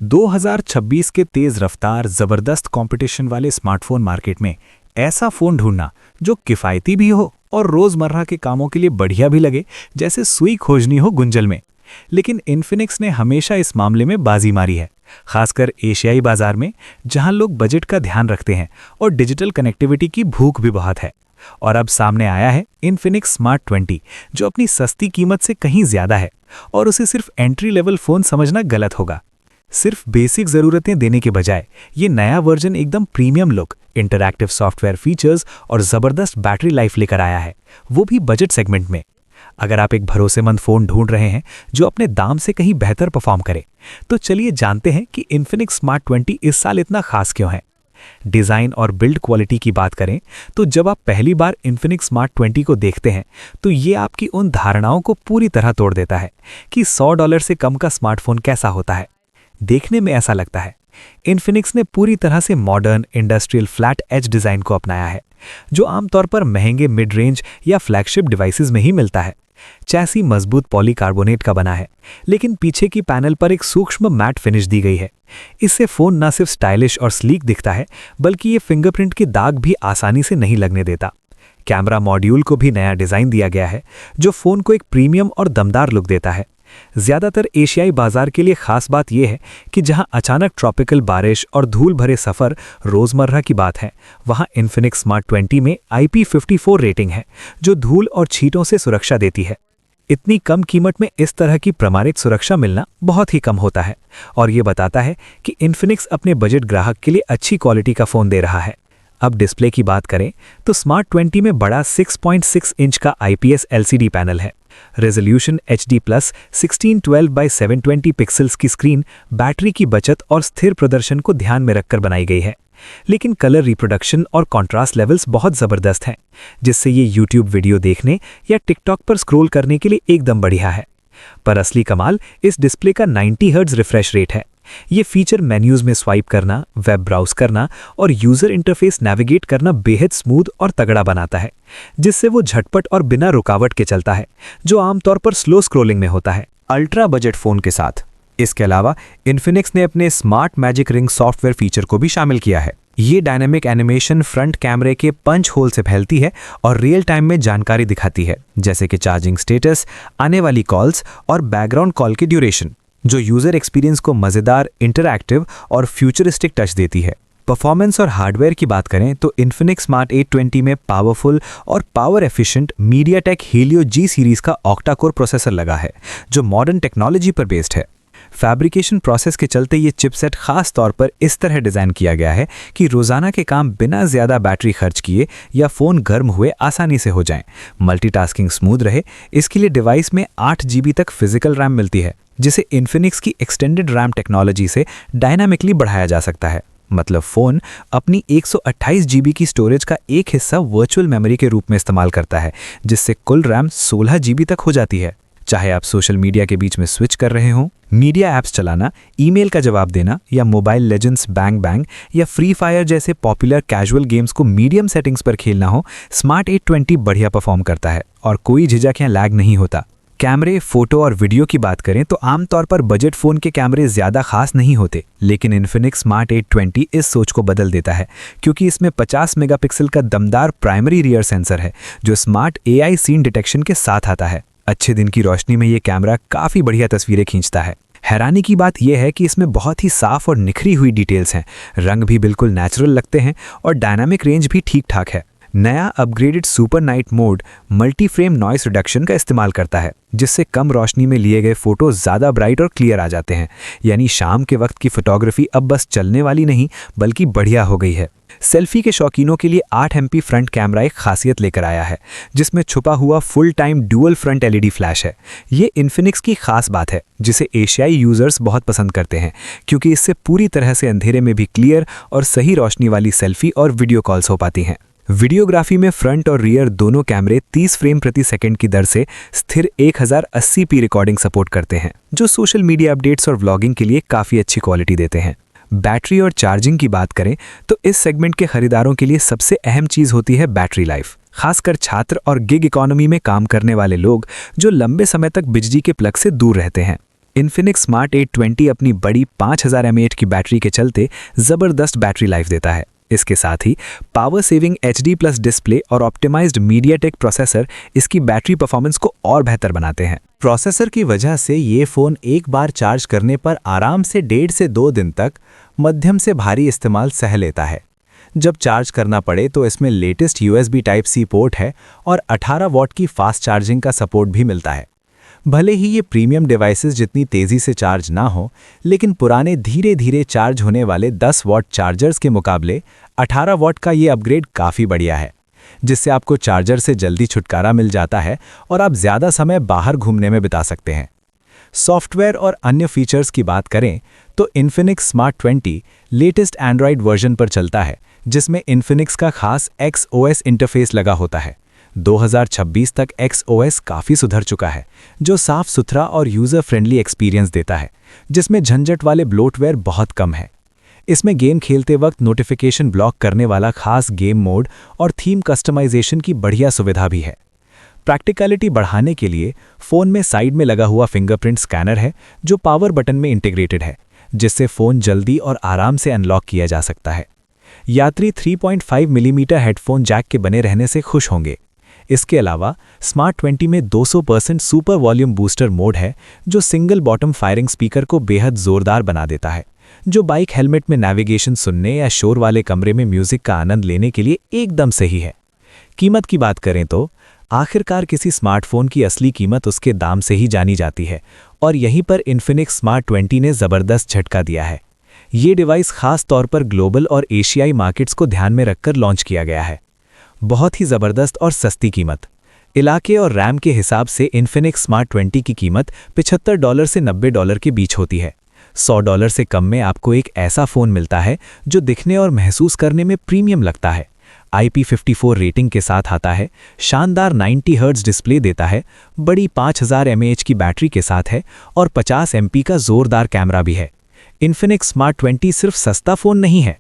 2026 के तेज रफ्तार जबरदस्त कंपटीशन वाले स्मार्टफोन मार्केट में ऐसा फोन ढूंढना जो किफायती भी हो और रोजमर्रा के कामों के लिए बढ़िया भी लगे, जैसे सुई खोजनी हो गुंजल में। लेकिन इन्फिनिक्स ने हमेशा इस मामले में बाजी मारी है, खासकर एशियाई बाजार में, जहां लोग बजट का ध्यान रखते हैं और डिजिटल कनेक्टिविटी की भूख भी बहुत है। और अब सामने आया है इन्फिनिक्स स्मार्ट 20, जो अपनी सस्ती कीमत से कहीं ज्यादा है, और उसे सिर्फ एंट्री लेवल फोन समझना गलत होगा। सिर्फ बेसिक ज़रूरतें देने के बजाय ये नया वर्जन एकदम premium look, interactive software features और ज़बरदस्त बैटरी लाइफ लेकर आया है, वो भी बजट सेगमेंट में। अगर आप एक भरोसेमंद फ़ोन ढूंढ रहे हैं जो अपने दाम से कहीं बेहतर परफॉर्म करे, तो चलिए जानते हैं कि इन्फिनिक्स स्मार्ट 20 इस साल इतना खास क्यों है। डिज़ाइन और बिल्ड क्वालिटी की बात करें तो जब आप पहली बार इन्फिनिक्स स्मार्ट 20 को देखते हैं तो ये आपकी उन धारणाओं को पूरी तरह तोड़ देता है कि $100 से कम का स्मार्टफोन कैसा होता है। देखने में ऐसा लगता है इन्फिनिक्स ने पूरी तरह से modern industrial flat edge design को अपनाया है, जो आमतौर पर महंगे मिड रेंज या फ्लैगशिप डिवाइसेस में ही मिलता है। चैसी मजबूत पॉलीकार्बोनेट का बना है, लेकिन पीछे की पैनल पर एक सूक्ष्म मैट फिनिश दी गई है। इससे फ़ोन न सिर्फ स्टाइलिश और स्लीक दिखता है, बल्कि ये फिंगरप्रिंट के दाग भी आसानी से नहीं लगने देता। कैमरा मॉड्यूल को भी नया डिज़ाइन दिया गया है, जो फ़ोन को एक प्रीमियम और दमदार लुक देता है। ज़्यादातर एशियाई बाजार के लिए खास बात यह है कि जहां अचानक ट्रॉपिकल बारिश और धूल भरे सफ़र रोज़मर्रा की बात है, वहां इन्फिनिक्स स्मार्ट 20 में IP54 रेटिंग है, जो धूल और छींटों से सुरक्षा देती है। इतनी कम कीमत में इस तरह की प्रमाणित सुरक्षा मिलना बहुत ही कम होता है, और ये बताता है कि इन्फिनिक्स अपने बजट ग्राहक के लिए अच्छी क्वालिटी का फ़ोन दे रहा है। अब डिस्प्ले की बात करें तो स्मार्ट 20 में बड़ा 6.6 इंच का IPS LCD पैनल है। रेजोल्यूशन HD+ 1612x720 पिक्सल्स की स्क्रीन बैटरी की बचत और स्थिर प्रदर्शन को ध्यान में रखकर बनाई गई है। लेकिन कलर रिप्रोडक्शन और कॉन्ट्रास्ट लेवल्स बहुत ज़बरदस्त हैं, जिससे ये YouTube वीडियो देखने या टिकटॉक पर स्क्रॉल करने के लिए एकदम बढ़िया है। पर असली कमाल इस डिस्प्ले का 90 हर्ट्ज रिफ्रेश रेट है। ये फीचर मेन्यूज़ में स्वाइप करना, वेब ब्राउज करना और यूज़र इंटरफेस नेविगेट करना बेहद स्मूथ और तगड़ा बनाता है, जिससे वो झटपट और बिना रुकावट के चलता है, जो आमतौर पर स्लो स्क्रॉलिंग में होता है। अल्ट्रा बजट फ़ोन के साथ इसके अलावा इन्फिनिक्स ने अपने smart magic ring software feature को भी शामिल किया है। ये डायनेमिक एनिमेशन फ्रंट कैमरे के पंच होल से फैलती है और रियल टाइम में जानकारी दिखाती है, जैसे कि चार्जिंग स्टेटस, आने वाली कॉल्स और बैकग्राउंड कॉल की ड्यूरेशन, जो यूज़र एक्सपीरियंस को मज़ेदार, इंटरैक्टिव और फ्यूचरिस्टिक टच देती है। परफॉर्मेंस और हार्डवेयर की बात करें तो इन्फिनिक्स स्मार्ट 820 में पावरफुल और power efficient MediaTek Helio G series का ऑक्टा कोर प्रोसेसर लगा है, जो मॉडर्न टेक्नोलॉजी पर बेस्ड है। फैब्रिकेशन प्रोसेस के चलते ये चिपसेट खास तौर पर इस तरह डिज़ाइन किया गया है कि रोज़ाना के काम बिना ज़्यादा बैटरी खर्च किए या फ़ोन गर्म हुए आसानी से हो जाएं। मल्टीटास्किंग स्मूथ रहे, इसके लिए डिवाइस में 8 GB तक फिजिकल रैम मिलती है, जिसे इन्फिनिक्स की एक्सटेंडेड रैम टेक्नोलॉजी से डायनामिकली बढ़ाया जा सकता है। मतलब फ़ोन अपनी 128 GB की स्टोरेज का एक हिस्सा वर्चुअल मेमोरी के रूप में इस्तेमाल करता है, जिससे कुल रैम 16 GB तक हो जाती है। चाहे आप सोशल मीडिया के बीच में स्विच कर रहे हों, मीडिया ऐप्स चलाना, ईमेल का जवाब देना, या मोबाइल लेजेंड्स बैंग बैंग या फ्री फायर जैसे पॉपुलर कैजुअल गेम्स को मीडियम सेटिंग्स पर खेलना हो, स्मार्ट 820 बढ़िया परफॉर्म करता है और कोई झिझक या लैग नहीं होता। कैमरे, फोटो और वीडियो की बात करें तो आमतौर पर बजट फ़ोन के कैमरे ज़्यादा खास नहीं होते, लेकिन इन्फिनिक्स स्मार्ट 820 इस सोच को बदल देता है, क्योंकि इसमें 50 मेगापिक्सल का दमदार प्राइमरी रियर सेंसर है, जो स्मार्ट AI सीन डिटेक्शन के साथ आता है। अच्छे दिन की रोशनी में ये कैमरा काफ़ी बढ़िया तस्वीरें खींचता है। हैरानी की बात यह है कि इसमें बहुत ही साफ और निखरी हुई डिटेल्स हैं, रंग भी बिल्कुल नेचुरल लगते हैं और डायनामिक रेंज भी ठीक ठाक है। नया upgraded super night mode multi frame noise reduction का इस्तेमाल करता है, जिससे कम रोशनी में लिए गए फोटो ज़्यादा ब्राइट और क्लियर आ जाते हैं। यानी शाम के वक्त की फोटोग्राफी अब बस चलने वाली नहीं, बल्कि बढ़िया हो गई है। सेल्फी के शौकीनों के लिए 8 MP फ्रंट कैमरा एक खासियत लेकर आया है, जिसमें छुपा हुआ full time dual front LED flash है। ये इन्फिनिक्स की खास बात है, जिसे एशियाई यूज़र्स बहुत पसंद करते हैं, क्योंकि इससे पूरी तरह से अंधेरे में भी क्लियर और सही रोशनी वाली सेल्फी और वीडियो कॉल्स हो पाती हैं। वीडियोग्राफी में फ्रंट और रियर दोनों कैमरे 30 फ्रेम प्रति सेकंड की दर से स्थिर 1080p रिकॉर्डिंग सपोर्ट करते हैं, जो सोशल मीडिया अपडेट्स और व्लॉगिंग के लिए काफ़ी अच्छी क्वालिटी देते हैं। बैटरी और चार्जिंग की बात करें तो इस सेगमेंट के खरीदारों के लिए सबसे अहम चीज़ होती है बैटरी लाइफ। खासकर छात्र और गिग इकोनॉमी में काम करने वाले लोग जो लंबे समय तक बिजली के प्लग से दूर रहते हैं। इन्फिनिक्स स्मार्ट 820 अपनी बड़ी 5000 mAh की बैटरी के चलते ज़बरदस्त बैटरी लाइफ देता है। इसके साथ ही पावर सेविंग HD+ डिस्प्ले और ऑप्टिमाइज्ड मीडियाटेक प्रोसेसर इसकी बैटरी परफॉर्मेंस को और बेहतर बनाते हैं। प्रोसेसर की वजह से ये फ़ोन एक बार चार्ज करने पर आराम से 1.5 से 2 दिन तक मध्यम से भारी इस्तेमाल सह लेता है। जब चार्ज करना पड़े तो इसमें लेटेस्ट USB Type-C पोर्ट है और 18 वॉट की फास्ट चार्जिंग का सपोर्ट भी मिलता है। भले ही ये प्रीमियम डिवाइसेस जितनी तेज़ी से चार्ज ना हो, लेकिन पुराने धीरे धीरे चार्ज होने वाले 10 वॉट चार्जर्स के मुकाबले 18 वॉट का ये अपग्रेड काफ़ी बढ़िया है, जिससे आपको चार्जर से जल्दी छुटकारा मिल जाता है और आप ज़्यादा समय बाहर घूमने में बिता सकते हैं। सॉफ्टवेयर और अन्य फीचर्स की बात करें तो Infinix smart 20 latest Android version पर चलता है, जिसमें इन्फिनिक्स का खास XOS इंटरफेस लगा होता है। 2026 तक XOS काफ़ी सुधर चुका है, जो साफ सुथरा और यूज़र फ्रेंडली एक्सपीरियंस देता है, जिसमें झंझट वाले ब्लोटवेयर बहुत कम है। इसमें गेम खेलते वक्त नोटिफिकेशन ब्लॉक करने वाला खास गेम मोड और थीम कस्टमाइजेशन की बढ़िया सुविधा भी है। प्रैक्टिकलिटी बढ़ाने के लिए फ़ोन में साइड में लगा हुआ फिंगरप्रिंट स्कैनर है, जो पावर बटन में इंटीग्रेटेड है, जिससे फ़ोन जल्दी और आराम से अनलॉक किया जा सकता है। यात्री 3.5 मिलीमीटर हेडफोन जैक के बने रहने से खुश होंगे। इसके अलावा स्मार्ट 20 में 200% सुपर वॉल्यूम बूस्टर मोड है, जो सिंगल बॉटम फायरिंग स्पीकर को बेहद ज़ोरदार बना देता है, जो बाइक हेलमेट में नेविगेशन सुनने या शोर वाले कमरे में म्यूज़िक का आनंद लेने के लिए एकदम सही है। कीमत की बात करें तो आखिरकार किसी स्मार्टफोन की असली कीमत उसके दाम से ही जानी जाती है, और यहीं पर इन्फिनिक्स स्मार्ट 20 ने ज़बरदस्त झटका दिया है। ये डिवाइस खास तौर पर ग्लोबल और एशियाई मार्केट्स को ध्यान में रखकर लॉन्च किया गया है। बहुत ही ज़बरदस्त और सस्ती कीमत। इलाके और रैम के हिसाब से इन्फिनिक्स स्मार्ट 20 की कीमत $75 से $90 के बीच होती है। $100 से कम में आपको एक ऐसा फ़ोन मिलता है जो दिखने और महसूस करने में प्रीमियम लगता है। IP54 रेटिंग के साथ आता है, शानदार 90 हर्ट्ज डिस्प्ले देता है, बड़ी 5000 mAh की बैटरी के साथ है और 50 MP का ज़ोरदार कैमरा भी है। इन्फिनिक्स स्मार्ट 20 सिर्फ सस्ता फ़ोन नहीं है,